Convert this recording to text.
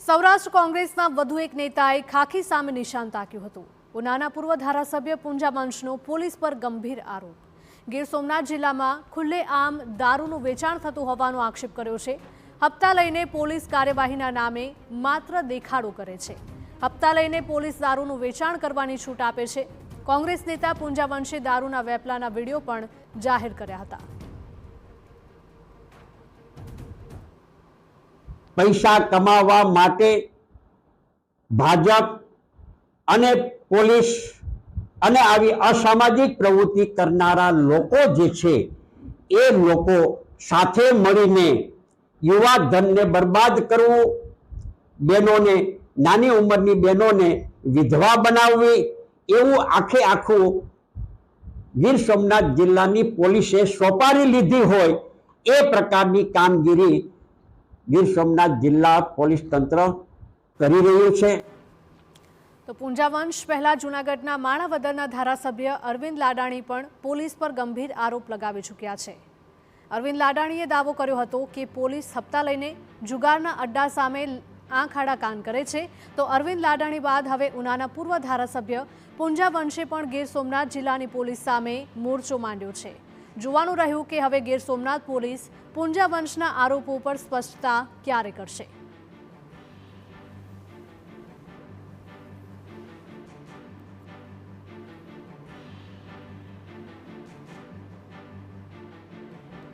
સૌરાષ્ટ્ર કોંગ્રેસના વધુ એક નેતાએ ખાખી સામે નિશાન તાક્યું હતું। ઉનાના પૂર્વ ધારાસભ્ય પૂંજા વંશનો પોલીસ પર ગંભીર આરોપ। ગીર સોમનાથ જિલ્લામાં ખુલ્લેઆમ દારૂનું વેચાણ થતું હોવાનો આક્ષેપ કર્યો છે। હપ્તા લઈને પોલીસ કાર્યવાહીના નામે માત્ર દેખાડો કરે છે। હપ્તા લઈને પોલીસ દારૂનું વેચાણ કરવાની છૂટ આપે છે। કોંગ્રેસ નેતા પૂંજા વંશે દારૂના વેપલાના વિડીયો પણ જાહેર કર્યા હતા। पैसा कमावा माटे भाजप अने पोलीस अने आवी असामाजिक प्रवृत्ति करनारा लोको जे छे ए लोको साथे मळीने युवा धन ने बर्बाद करवू, बहनों ने नानी उमरनी बहनों ने विधवा बनाववी एवं आखे आखू गीर सोमनाथ जिल्लानी पोलीसे सोपारी लीधी होय ए प्रकारनी कामगीरी गीर सोमनाथ जिला पोलीस तंत्र करी रह्यु छे। तो पूंजा वंश पहला जूनागढ़ना माणावदરના ધારાસભ્ય અરવિંદ લાડાણી પણ પોલીસ પર ગંભીર આરોપ લગાવી ચૂક્યા છે। અરવિંદ લાડાણીએ દાવો કર્યો હતો કે પોલીસ હપ્તા લઈને જુગારના અડ્ડા સામે આંખ આડા કાન કરે છે। તો અરવિંદ લાડાણી બાદ હવે ઉનાના પૂર્વ ધારાસભ્ય પૂંજા વંશે પણ ગીર સોમનાથ જિલ્લાની પોલીસ સામે મોરચો માંડ્યો છે। જોવાનું રહ્યું કે હવે ગીર સોમનાથ પોલીસ પૂંજા વંશના આરોપો પર સ્પષ્ટતા ક્યારે કરશે।